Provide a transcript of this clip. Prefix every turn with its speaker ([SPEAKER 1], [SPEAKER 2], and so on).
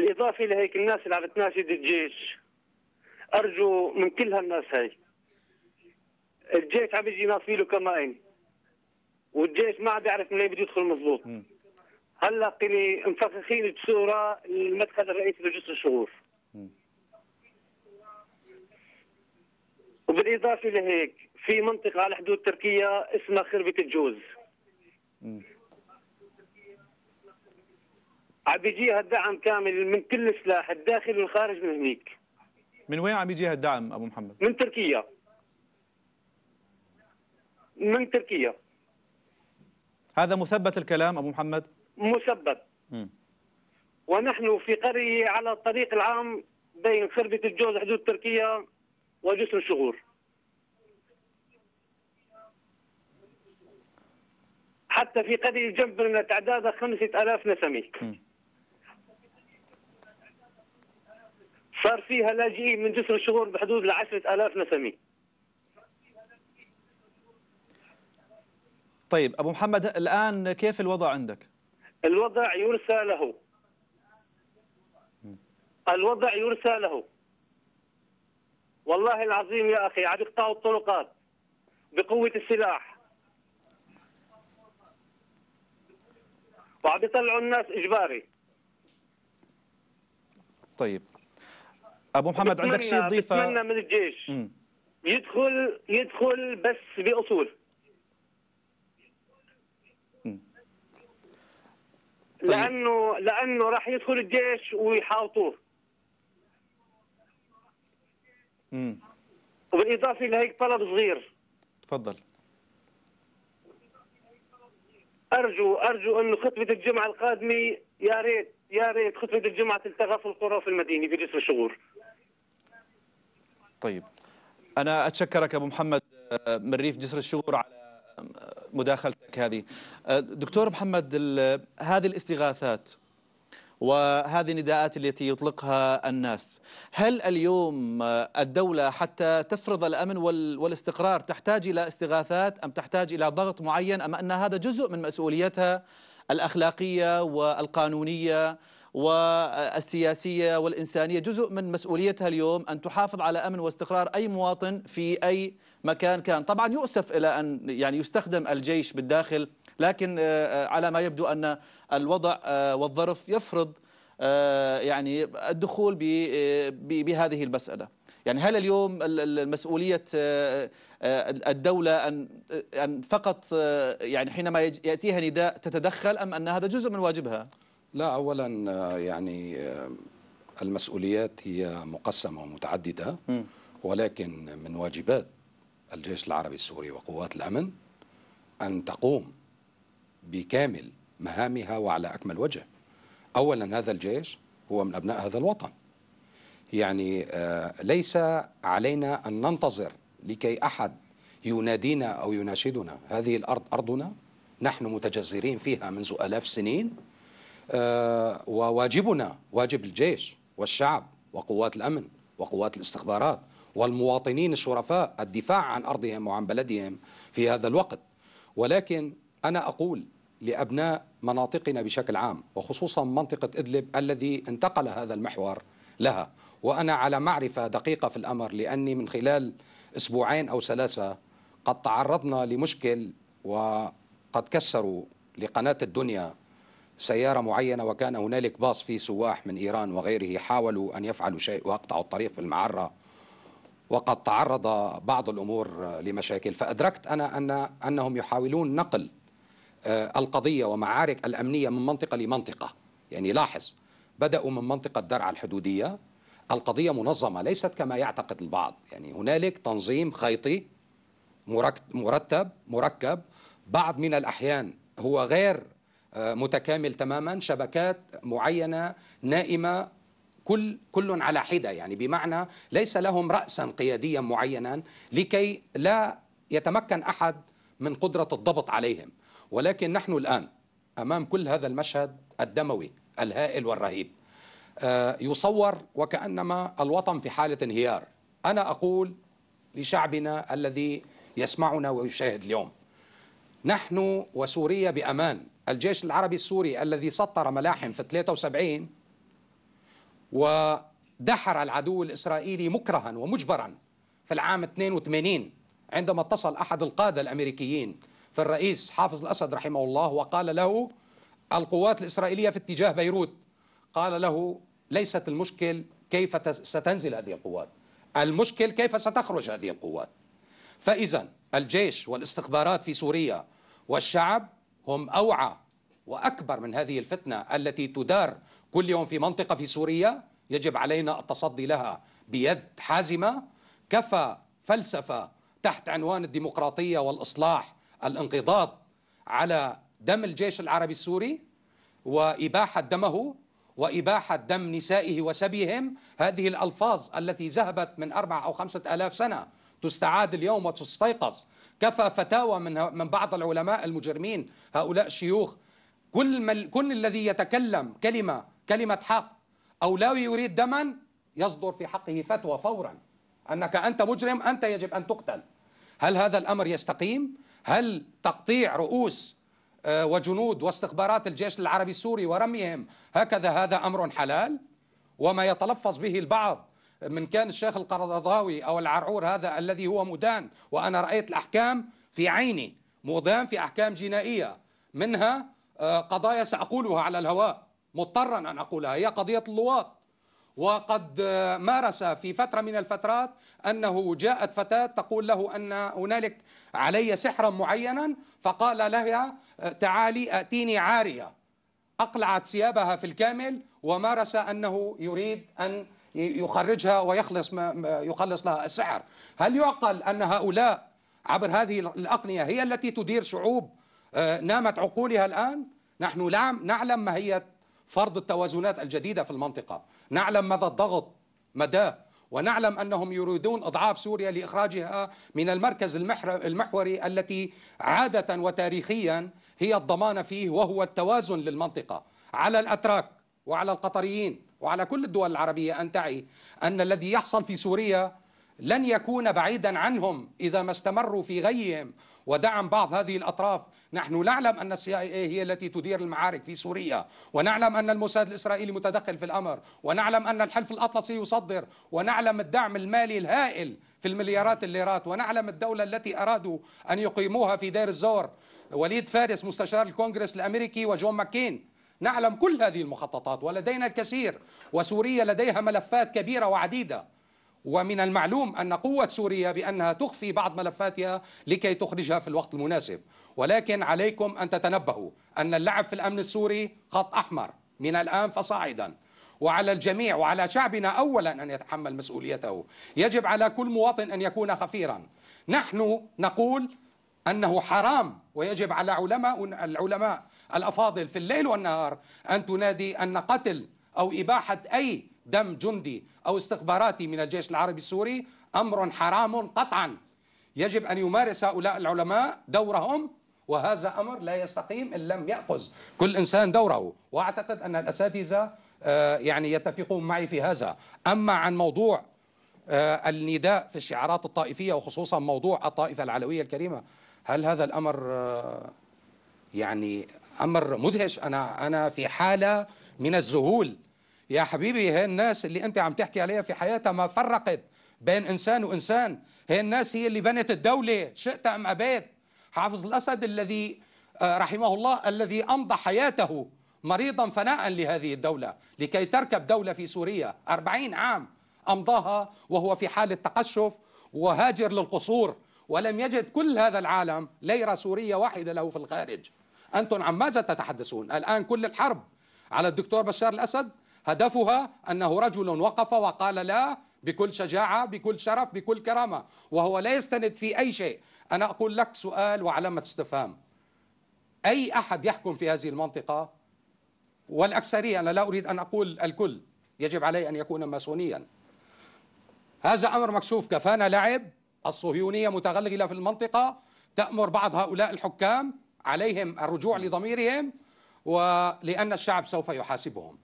[SPEAKER 1] بالإضافة لهيك الناس اللي عم تناشد الجيش، أرجو من كل هالناس هاي، الجيش عم يجي ناصفي له كمائن، والجيش ما عم بيعرف منين بده يدخل مضبوط. هلا قلي مفخخين بصورة المدخل الرئيسي لجسر الشغور. وبالإضافة لهيك في منطقة على حدود تركيا اسمها خربة الجوز. عم بيجيها الدعم كامل من كل السلاح الداخل والخارج من هنيك.
[SPEAKER 2] من وين عم يجيها الدعم أبو محمد؟
[SPEAKER 1] من تركيا. من تركيا.
[SPEAKER 2] هذا مثبت الكلام أبو محمد؟
[SPEAKER 1] مثبت. ونحن في قرية على الطريق العام بين خربة الجوز حدود تركيا وجسر الشغور. حتى في قرية جنبنا تعدادها 5000 نسمة. صار فيها لاجئين من جسر الشغور بحدود ل10,000 نسمة.
[SPEAKER 2] طيب أبو محمد، الآن كيف الوضع عندك؟
[SPEAKER 1] الوضع يرثى له. الوضع يرثى له. والله العظيم يا أخي عم يقطعوا الطرقات بقوة السلاح، وعم يطلعوا الناس إجباري.
[SPEAKER 2] طيب أبو محمد، عندك شيء تضيفه؟
[SPEAKER 1] بتمنى من الجيش يدخل بس بأصول. طيب. لأنه راح يدخل الجيش ويحاوطوه. وبالإضافة لهيك طلب صغير.
[SPEAKER 2] تفضل.
[SPEAKER 1] أرجو أنه خطبة الجمعة القادمة يا ريت خطبة الجمعة تلتغى في القرى وفي المدينة في جسر الشغور.
[SPEAKER 2] طيب أنا أتشكرك أبو محمد من ريف جسر الشغور على مداخلتك هذه. دكتور محمد، هذه الاستغاثات وهذه النداءات التي يطلقها الناس، هل اليوم الدولة حتى تفرض الأمن والاستقرار تحتاج إلى استغاثات أم تحتاج إلى ضغط معين، أم أن هذا جزء من مسؤوليتها الأخلاقية والقانونية والسياسية والإنسانية، جزء من مسؤوليتها اليوم أن تحافظ على أمن واستقرار أي مواطن في أي مكان كان؟ طبعا يؤسف إلى أن يعني يستخدم الجيش بالداخل، لكن على ما يبدو أن الوضع والظرف يفرض يعني الدخول بهذه المسألة. يعني هل اليوم المسؤولية الدولة أن فقط يعني حينما يأتيها نداء تتدخل، أم أن هذا جزء من واجبها؟
[SPEAKER 3] لا، أولا يعني المسؤوليات هي مقسمة ومتعددة، ولكن من واجبات الجيش العربي السوري وقوات الأمن أن تقوم بكامل مهامها وعلى أكمل وجه. أولا هذا الجيش هو من أبناء هذا الوطن، يعني ليس علينا أن ننتظر لكي أحد ينادينا أو يناشدنا. هذه الأرض أرضنا، نحن متجذرين فيها منذ آلاف السنين، وواجبنا واجب الجيش والشعب وقوات الأمن وقوات الاستخبارات والمواطنين الشرفاء الدفاع عن أرضهم وعن بلدهم في هذا الوقت. ولكن أنا أقول لأبناء مناطقنا بشكل عام، وخصوصا منطقة إدلب الذي انتقل هذا المحور لها، وأنا على معرفة دقيقة في الأمر، لأني من خلال أسبوعين أو 3 قد تعرضنا لمشكل، وقد كسروا لقناة الدنيا سيارة معينة، وكان هنالك باص فيه سواح من إيران وغيره حاولوا أن يفعلوا شيء وأقطعوا الطريق في المعرة، وقد تعرض بعض الأمور لمشاكل. فأدركت أنا أنهم يحاولون نقل القضية ومعارك الأمنية من منطقة لمنطقة. يعني لاحظ، بدأوا من منطقة درعا الحدودية. القضية منظمة، ليست كما يعتقد البعض. يعني هنالك تنظيم خيطي مركب، بعض من الأحيان هو غير متكامل تماما، شبكات معينة نائمة كل على حدة، يعني بمعنى ليس لهم رأسا قياديا معينا لكي لا يتمكن أحد من قدرة الضبط عليهم. ولكن نحن الآن أمام كل هذا المشهد الدموي الهائل والرهيب، يصور وكأنما الوطن في حالة انهيار. أنا أقول لشعبنا الذي يسمعنا ويشاهد اليوم، نحن وسوريا بأمان. الجيش العربي السوري الذي سطر ملاحم في 73 ودحر العدو الإسرائيلي مكرها ومجبرا في العام 82 عندما اتصل أحد القادة الأمريكيين في الرئيس حافظ الأسد رحمه الله وقال له القوات الإسرائيلية في اتجاه بيروت. قال له ليست المشكل كيف ستنزل هذه القوات، المشكل كيف ستخرج هذه القوات. فإذا الجيش والاستخبارات في سوريا والشعب هم أوعى وأكبر من هذه الفتنة التي تدار كل يوم في منطقة في سوريا. يجب علينا التصدي لها بيد حازمة. كفى فلسفة تحت عنوان الديمقراطية والإصلاح الانقضاض على دم الجيش العربي السوري وإباحة دمه وإباحة دم نسائه وسبيهم. هذه الألفاظ التي ذهبت من 4 أو 5 آلاف سنة تستعاد اليوم وتستيقظ. كفى فتاوى من بعض العلماء المجرمين هؤلاء الشيوخ. كل الذي يتكلم كلمة حق أو لا يريد دما يصدر في حقه فتوى فورا أنك أنت مجرم، أنت يجب أن تقتل. هل هذا الأمر يستقيم؟ هل تقطيع رؤوس وجنود واستخبارات الجيش العربي السوري ورميهم هكذا هذا أمر حلال؟ وما يتلفظ به البعض من كان الشيخ القرضاوي أو العرعور هذا الذي هو مدان، وأنا رأيت الأحكام في عيني، مدان في أحكام جنائية منها قضايا سأقولها على الهواء مضطرا أن أقولها، هي قضية اللواط. وقد مارس في فترة من الفترات أنه جاءت فتاة تقول له أن هنالك علي سحرا معينا، فقال لها تعالي أتيني عارية. أقلعت ثيابها في الكامل ومارس أنه يريد أن يخرجها ويخلص لها السحر. هل يعقل أن هؤلاء عبر هذه الأقنية هي التي تدير شعوب نامت عقولها الآن؟ نحن نعلم ماهية فرض التوازنات الجديدة في المنطقة، نعلم مدى الضغط مداه، ونعلم أنهم يريدون إضعاف سوريا لإخراجها من المركز المحوري التي عادة وتاريخيا هي الضمان فيه، وهو التوازن للمنطقة. على الأتراك وعلى القطريين وعلى كل الدول العربية أن تعي أن الذي يحصل في سوريا لن يكون بعيدا عنهم إذا ما استمروا في غيهم ودعم بعض هذه الأطراف. نحن نعلم أن CIA هي التي تدير المعارك في سوريا، ونعلم أن الموساد الإسرائيلي متدخل في الأمر، ونعلم أن الحلف الأطلسي يصدر، ونعلم الدعم المالي الهائل في المليارات الليرات، ونعلم الدولة التي أرادوا أن يقيموها في دير الزور وليد فارس مستشار الكونغرس الأمريكي وجون ماكين. نعلم كل هذه المخططات ولدينا الكثير، وسوريا لديها ملفات كبيرة وعديدة. ومن المعلوم أن قوة سوريا بأنها تخفي بعض ملفاتها لكي تخرجها في الوقت المناسب. ولكن عليكم أن تتنبهوا أن اللعب في الأمن السوري خط أحمر من الآن فصاعدا، وعلى الجميع وعلى شعبنا أولا أن يتحمل مسؤوليته. يجب على كل مواطن أن يكون خفيرا. نحن نقول أنه حرام، ويجب على العلماء الأفاضل في الليل والنهار أن تنادي أن قتل أو إباحة أي دم جندي أو استخباراتي من الجيش العربي السوري أمر حرام قطعا. يجب أن يمارس هؤلاء العلماء دورهم، وهذا أمر لا يستقيم إن لم يأخذ كل إنسان دوره. وأعتقد أن الأساتذة يعني يتفقون معي في هذا. أما عن موضوع النداء في الشعارات الطائفية وخصوصا موضوع الطائفة العلوية الكريمة، هل هذا الأمر يعني أمر مدهش؟ أنا في حالة من الذهول. يا حبيبي، هي الناس اللي أنت عم تحكي عليها في حياتها ما فرقت بين إنسان وإنسان. هي الناس هي اللي بنت الدولة شئت أم أبيت. حافظ الأسد الذي رحمه الله الذي أمضى حياته مريضا فناء لهذه الدولة لكي تركب دولة في سوريا، 40 عام أمضاها وهو في حالة تقشف وهاجر للقصور، ولم يجد كل هذا العالم ليرة سورية واحدة له في الخارج. أنتم عن ماذا تتحدثون؟ الآن كل الحرب على الدكتور بشار الأسد هدفها أنه رجل وقف وقال لا بكل شجاعة، بكل شرف، بكل كرامة، وهو لا يستند في أي شيء. أنا أقول لك سؤال وعلامة استفهام: أي أحد يحكم في هذه المنطقة، والأكثرية، أنا لا أريد أن أقول الكل، يجب عليه أن يكون ماسونيا. هذا أمر مكشوف. كفانا لعب. الصهيونية متغلغلة في المنطقة، تأمر بعض هؤلاء الحكام عليهم الرجوع لضميرهم، ولأن الشعب سوف يحاسبهم.